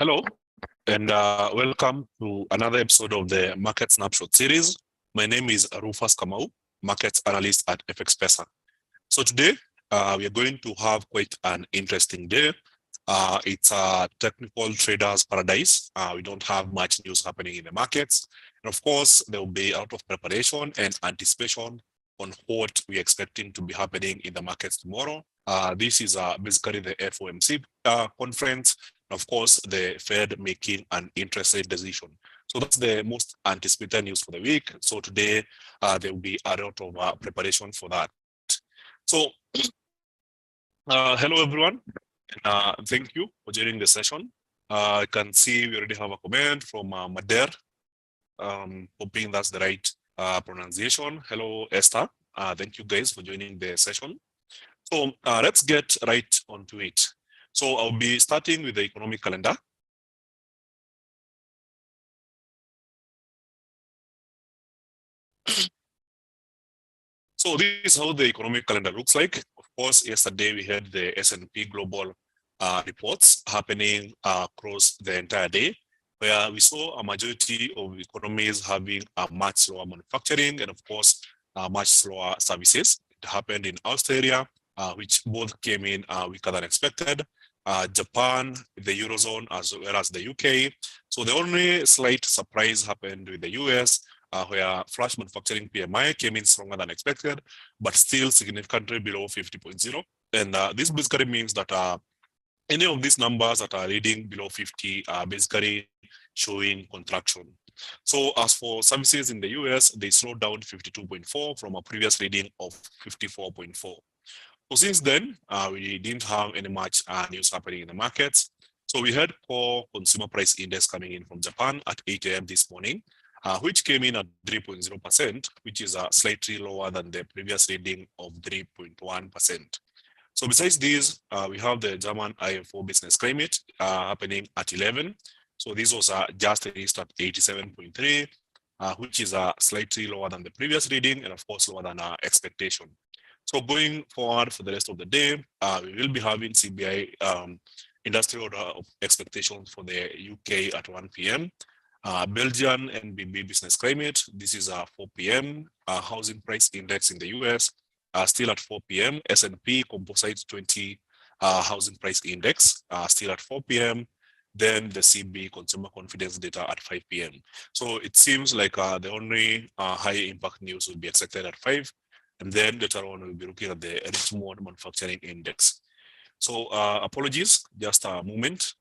Hello, and welcome to another episode of the Market Snapshot series. My name is Rufas Kamau, Markets Analyst at FX Pesa. So today, we are going to have quite an interesting day. It's a technical trader's paradise. We don't have much news happening in the markets. And of course, there will be a lot of preparation and anticipation on what we're expecting to be happening in the markets tomorrow. This is basically the FOMC conference. Of course, the Fed making an interest rate decision. So that's the most anticipated news for the week. So today, there will be a lot of preparation for that. So, hello everyone. Thank you for joining the session. I can see we already have a comment from Mader. Hoping that's the right pronunciation. Hello, Esther. Thank you guys for joining the session. So let's get right onto it. So I'll be starting with the economic calendar. So this is how the economic calendar looks like. Of course, yesterday we had the S&P Global reports happening across the entire day, where we saw a majority of economies having a much slower manufacturing and of course, much slower services. It happened in Australia, which both came in weaker than expected. Japan, the Eurozone, as well as the UK. So the only slight surprise happened with the US, where flash manufacturing PMI came in stronger than expected, but still significantly below 50.0. And this basically means that any of these numbers that are reading below 50 are basically showing contraction. So as for services in the US, they slowed down 52.4 from a previous reading of 54.4. So since then, we didn't have any much news happening in the markets. So we had core consumer price index coming in from Japan at 8 a.m. this morning, which came in at 3.0%, which is slightly lower than the previous reading of 3.1%. So besides these, we have the German IFO business climate happening at 11. So this was just released at 87.3, which is slightly lower than the previous reading and of course lower than our expectation. So going forward for the rest of the day, we will be having CPI industrial order of expectations for the UK at 1 p.m. Belgian NBB business climate, this is 4 p.m. Housing price index in the US, still at 4 p.m. S&P composite 20 housing price index, still at 4 p.m. Then the CB consumer confidence data at 5 p.m. So it seems like the only high impact news will be expected at 5. And then later on, we'll be looking at the Richmond manufacturing index. So apologies, just a moment.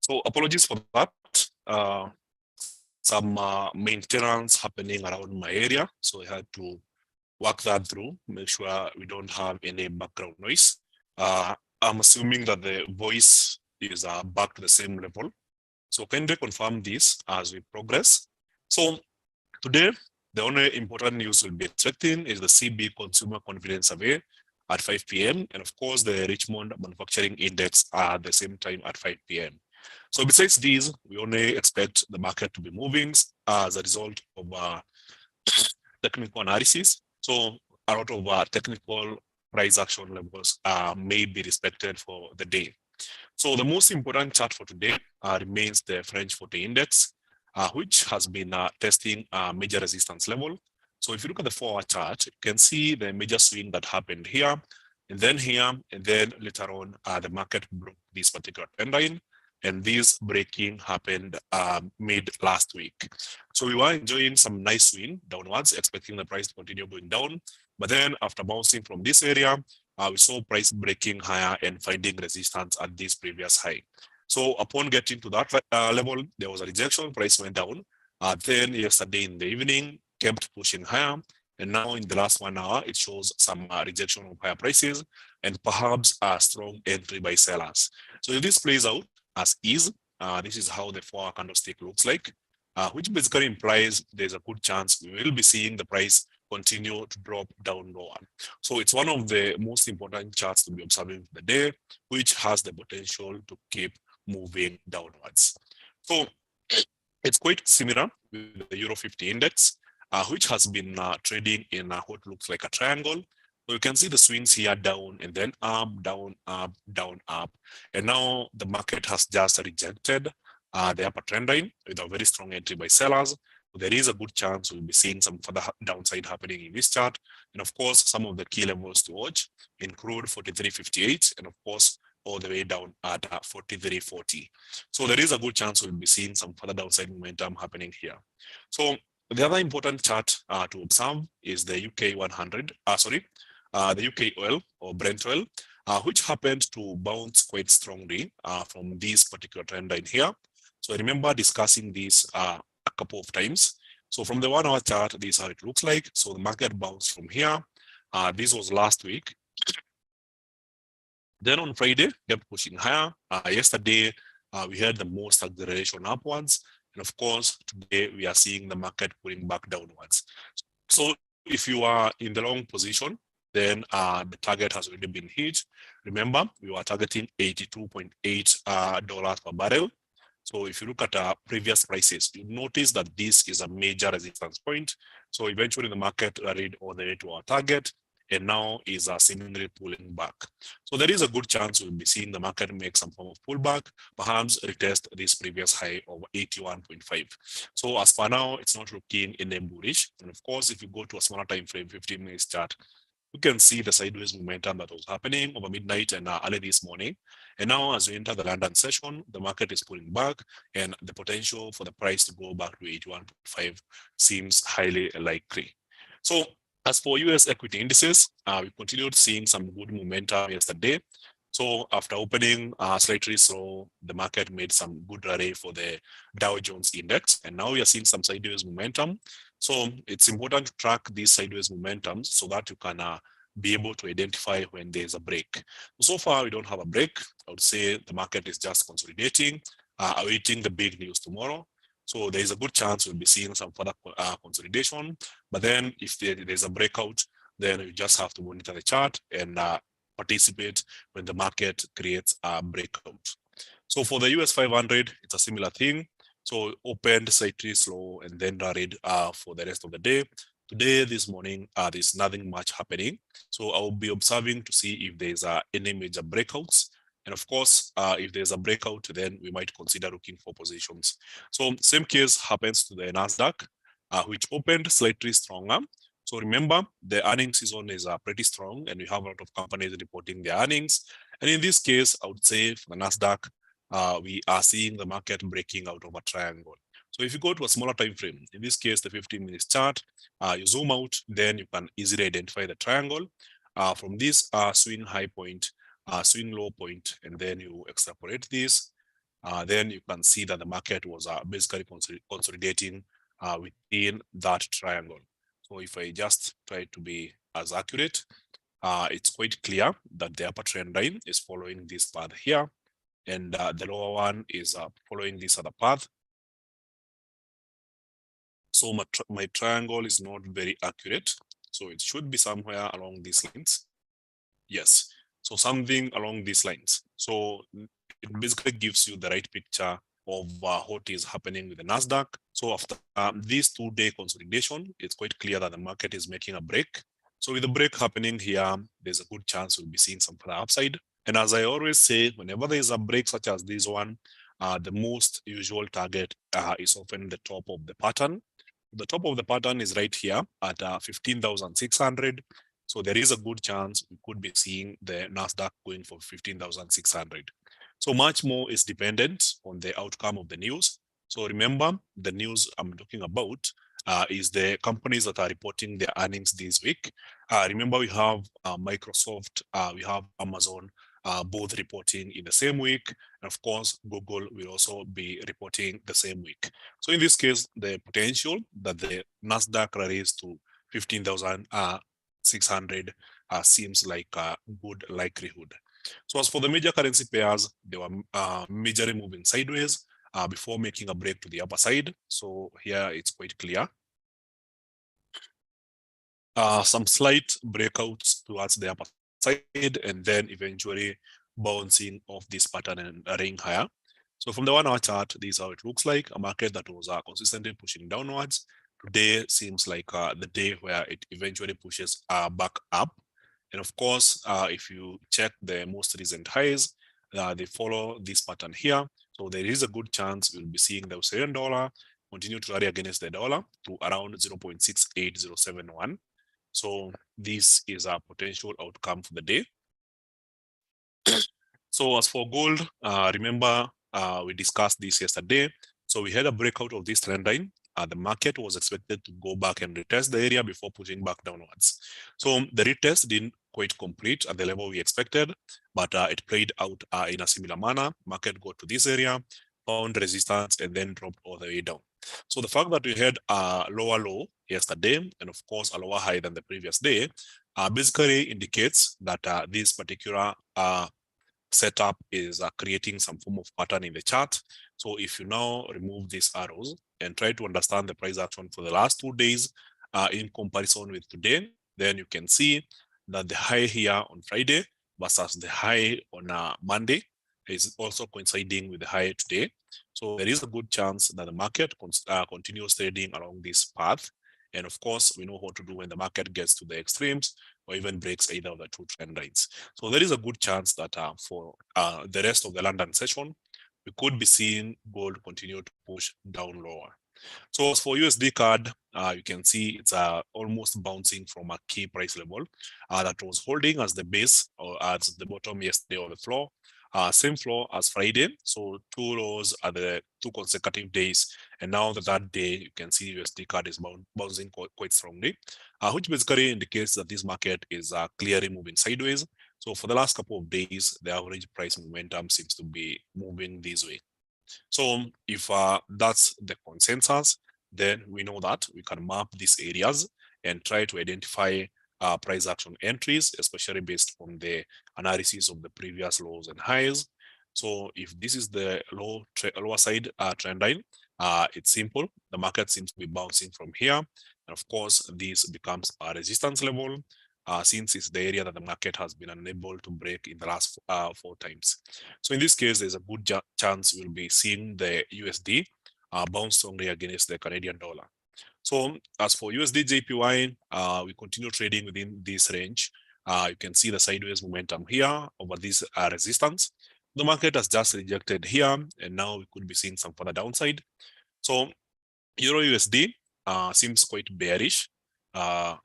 So apologies for that. Some maintenance happening around my area. So I had to work that through, make sure we don't have any background noise. I'm assuming that the voice is back to the same level. So can they confirm this as we progress? So today, the only important news we'll be expecting is the CB Consumer Confidence Survey at 5 p.m. And of course, the Richmond Manufacturing Index at the same time at 5 p.m. So besides these, we only expect the market to be moving as a result of technical analysis. So a lot of technical price action levels may be respected for the day. So the most important chart for today remains the French 40 index, which has been testing a major resistance level. So if you look at the 4-hour chart, you can see the major swing that happened here, and then here, and then later on, the market broke this particular trend line. And this breaking happened mid last week. So we were enjoying some nice swing downwards, expecting the price to continue going down. But then after bouncing from this area, we saw price breaking higher and finding resistance at this previous high. So upon getting to that level, there was a rejection, price went down. Then yesterday in the evening, kept pushing higher. And now in the last 1 hour, it shows some rejection of higher prices and perhaps a strong entry by sellers. So if this plays out as is, this is how the 4-hour candlestick looks like, which basically implies there's a good chance we will be seeing the price continue to drop down lower. So it's one of the most important charts to be observing the day, which has the potential to keep moving downwards. So it's quite similar with the Euro 50 index, which has been trading in what looks like a triangle. So you can see the swings here down and then up, down, up, down, up. And now the market has just rejected the upper trend line with a very strong entry by sellers. So there is a good chance we'll be seeing some further downside happening in this chart. And of course, some of the key levels to watch include 43.58 and of course, all the way down at 43.40. So there is a good chance we'll be seeing some further downside momentum happening here. So the other important chart to observe is the UK 100, the UK oil or Brent oil, which happened to bounce quite strongly from this particular trend line here. So I remember discussing this a couple of times. So from the 1 hour chart, this is how it looks like. So the market bounced from here. This was last week. Then on Friday, kept pushing higher. Yesterday, we had the most acceleration upwards. And of course, today we are seeing the market pulling back downwards. So if you are in the long position, then the target has already been hit. Remember, we were targeting $82.8 per barrel. So if you look at previous prices, you notice that this is a major resistance point. So eventually the market rallied all the way to our target and now is seemingly pulling back. So there is a good chance we'll be seeing the market make some form of pullback, perhaps retest this previous high of 81.5. So as for now, it's not looking any bullish. And of course, if you go to a smaller time frame, 15 minutes chart, you can see the sideways momentum that was happening over midnight and early this morning. And now as we enter the London session, the market is pulling back and the potential for the price to go back to 81.5 seems highly likely. So as for US equity indices, we continued seeing some good momentum yesterday. So after opening slightly slow, the market made some good rally for the Dow Jones index. And now we are seeing some sideways momentum. So it's important to track these sideways momentums so that you can be able to identify when there's a break. So far, we don't have a break. I would say the market is just consolidating, awaiting the big news tomorrow. So there is a good chance we'll be seeing some further consolidation. But then if there's a breakout, then you just have to monitor the chart and participate when the market creates a breakout. So for the US 500, it's a similar thing. So opened slightly slow and then rallied for the rest of the day. Today, this morning, there's nothing much happening. So I'll be observing to see if there's any major breakouts. And of course, if there's a breakout, then we might consider looking for positions. So same case happens to the NASDAQ, which opened slightly stronger. So remember, the earnings season is pretty strong and we have a lot of companies reporting their earnings. And in this case, I would say for the NASDAQ, we are seeing the market breaking out of a triangle. So if you go to a smaller time frame, in this case, the 15 minutes chart, you zoom out, then you can easily identify the triangle. From this swing high point, swing low point, and then you extrapolate this, then you can see that the market was basically consolidating within that triangle. So if I just try to be as accurate, it's quite clear that the upper trend line is following this path here, and the lower one is following this other path. So my triangle is not very accurate. So it should be somewhere along these lines. Yes, so something along these lines. So it basically gives you the right picture of what is happening with the NASDAQ. So after this 2-day consolidation, it's quite clear that the market is making a break. So with the break happening here, there's a good chance we'll be seeing some further upside. And as I always say, whenever there's a break such as this one, the most usual target is often the top of the pattern. The top of the pattern is right here at 15,600. So there is a good chance we could be seeing the NASDAQ going for 15,600. So much more is dependent on the outcome of the news. So remember, the news I'm talking about is the companies that are reporting their earnings this week. Remember, we have Microsoft, we have Amazon, both reporting in the same week. And of course, Google will also be reporting the same week. So in this case, the potential that the NASDAQ rallies to 15,600 seems like a good likelihood. So as for the major currency pairs, they were majorly moving sideways before making a break to the upper side. So here it's quite clear. Some slight breakouts towards the upper side, and then eventually bouncing off this pattern and ring higher. So from the 1 hour chart, this is how it looks like, a market that was consistently pushing downwards. Today seems like the day where it eventually pushes back up. And of course, if you check the most recent highs, they follow this pattern here. So there is a good chance we'll be seeing the Australian dollar continue to rally against the dollar to around 0.68071. So this is a potential outcome for the day. So as for gold, remember we discussed this yesterday. So we had a breakout of this trend line. The market was expected to go back and retest the area before pushing back downwards. So the retest didn't quite complete at the level we expected, but it played out in a similar manner. Market got to this area, found resistance, and then dropped all the way down. So the fact that we had a lower low yesterday, and of course a lower high than the previous day, basically indicates that this particular setup is creating some form of pattern in the chart. So if you now remove these arrows and try to understand the price action for the last 2 days in comparison with today, then you can see that the high here on Friday versus the high on Monday is also coinciding with the high today. So there is a good chance that the market continues trading along this path. And of course, we know what to do when the market gets to the extremes or even breaks either of the two trend lines. So there is a good chance that for the rest of the London session, we could be seeing gold continue to push down lower. So as for USD CAD, you can see it's almost bouncing from a key price level that was holding as the base or as the bottom yesterday or the floor. Same floor as Friday. So 2 lows are the 2 consecutive days. And now that day, you can see USD CAD is bouncing quite strongly, which basically indicates that this market is clearly moving sideways. So for the last couple of days, the average price momentum seems to be moving this way. So if that's the consensus, then we know that we can map these areas and try to identify price action entries, especially based on the analysis of the previous lows and highs. So if this is the lower side trend line, it's simple. The market seems to be bouncing from here. And of course, this becomes a resistance level since it's the area that the market has been unable to break in the last 4 times. So in this case, there's a good chance we'll be seeing the USD bounce strongly against the Canadian dollar. So as for USD JPY, we continue trading within this range. You can see the sideways momentum here over this resistance. The market has just rejected here, and now we could be seeing some further downside. So Euro USD seems quite bearish.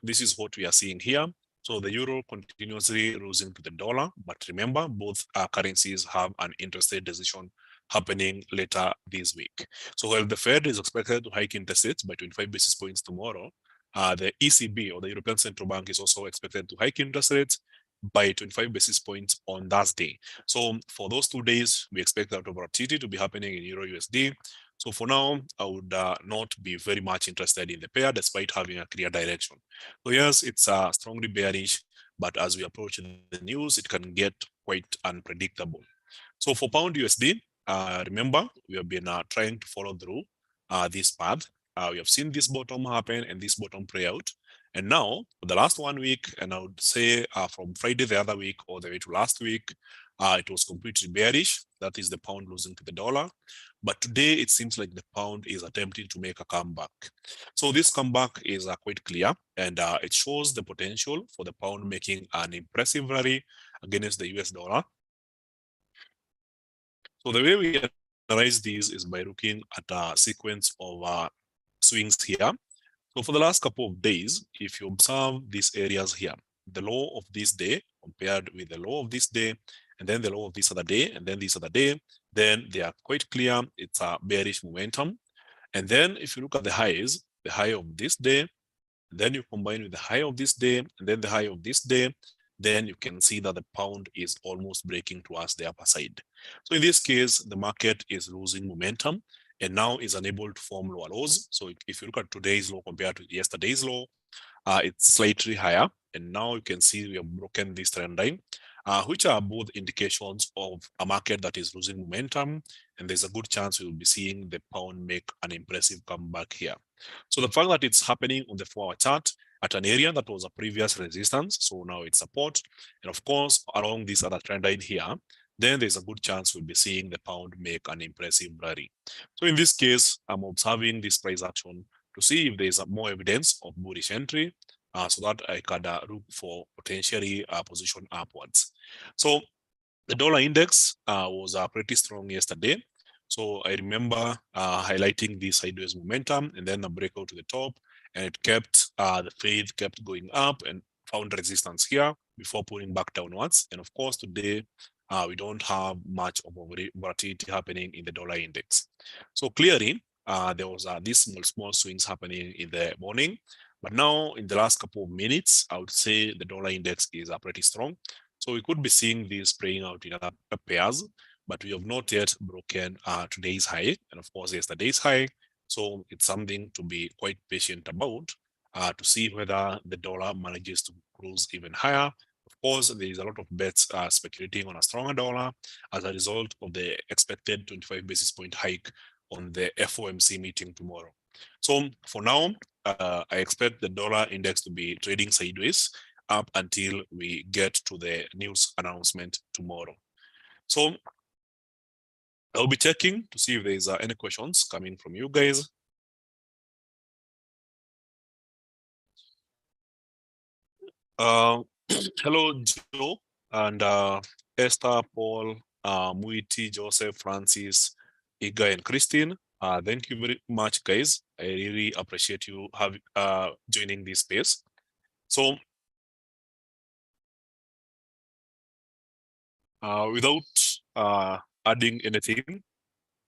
This is what we are seeing here. So the euro continuously losing to the dollar, but remember, both currencies have an interest rate decision happening later this week. So while the Fed is expected to hike interest rates by 25 basis points tomorrow, the ECB, or the European Central Bank, is also expected to hike interest rates by 25 basis points on Thursday. So for those 2 days, we expect that volatility to be happening in Euro USD. So for now, I would not be very much interested in the pair despite having a clear direction. So yes, it's strongly bearish, but as we approach the news, it can get quite unpredictable. So for pound USD, remember, we have been trying to follow through this path. We have seen this bottom happen and this bottom play out. And now, for the last 1 week, and I would say from Friday the other week all the way to last week, it was completely bearish. That is the pound losing to the dollar. But today, it seems like the pound is attempting to make a comeback. So this comeback is quite clear, and it shows the potential for the pound making an impressive rally against the US dollar. So the way we analyze these is by looking at a sequence of swings here. So for the last couple of days, if you observe these areas here, the low of this day compared with the low of this day, and then the low of this other day, and then this other day, then they are quite clear. It's a bearish momentum. And then if you look at the highs, the high of this day then you combine with the high of this day, and then the high of this day, then you can see that the pound is almost breaking towards the upper side. So in this case, the market is losing momentum and now is unable to form lower lows. So if you look at today's low compared to yesterday's low, it's slightly higher. And now you can see we have broken this trend line, which are both indications of a market that is losing momentum. And there's a good chance we will be seeing the pound make an impressive comeback here. So the fact that it's happening on the 4-hour chart at an area that was a previous resistance, so now it's support, and of course, along this other trend line here, then there's a good chance we'll be seeing the pound make an impressive rally. So in this case, I'm observing this price action to see if there's more evidence of bullish entry, so that I could look for potentially position upwards. So the dollar index was pretty strong yesterday. So I remember highlighting this sideways momentum and then a breakout to the top, and it kept, the fade kept going up and found resistance here before pulling back downwards. And of course, today, we don't have much of a volatility happening in the dollar index. So clearly, there was these small swings happening in the morning. But now in the last couple of minutes, I would say the dollar index is pretty strong. So we could be seeing this playing out in other pairs, but we have not yet broken today's high and of course yesterday's high. So it's something to be quite patient about to see whether the dollar manages to cruise even higher. Of course, there is a lot of bets speculating on a stronger dollar as a result of the expected 25 basis point hike on the FOMC meeting tomorrow. So for now, I expect the dollar index to be trading sideways up until we get to the news announcement tomorrow. So I'll be checking to see if there's any questions coming from you guys. Hello, Joe and Esther, Paul, Muiti, Joseph, Francis, Iga, and Christine. Thank you very much, guys. I really appreciate you joining this space. So without adding anything,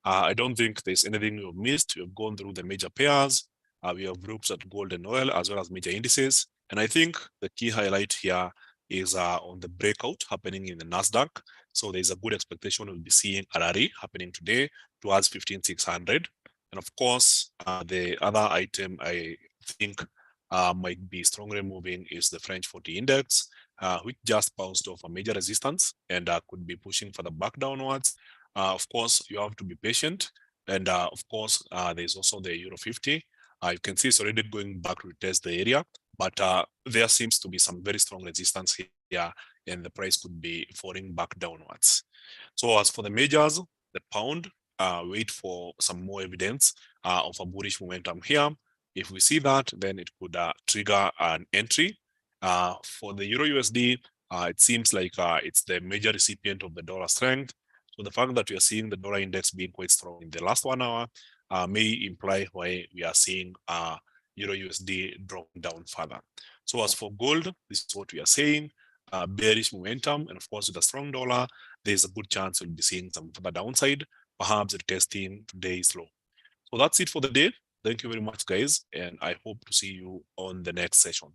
I don't think there's anything we've missed. We've gone through the major pairs. We have groups at gold and oil, as well as major indices. And I think the key highlight here is on the breakout happening in the NASDAQ. So there's a good expectation we'll be seeing a rally happening today towards 15,600. And of course, the other item I think might be strongly moving is the French 40 index, which just bounced off a major resistance and could be pushing further back downwards. Of course, you have to be patient. And of course, there's also the Euro 50. You can see it's already going back to test the area, but there seems to be some very strong resistance here, and the price could be falling back downwards. So as for the majors, the pound, wait for some more evidence of a bullish momentum here. If we see that, then it could trigger an entry. For the Euro USD, it seems like it's the major recipient of the dollar strength. So the fact that we are seeing the dollar index being quite strong in the last 1 hour may imply why we are seeing Euro USD dropping down further. So as for gold, this is what we are saying, bearish momentum. And of course, with a strong dollar, there's a good chance we'll be seeing some further downside, perhaps testing today's low. So that's it for the day. Thank you very much, guys. And I hope to see you on the next session.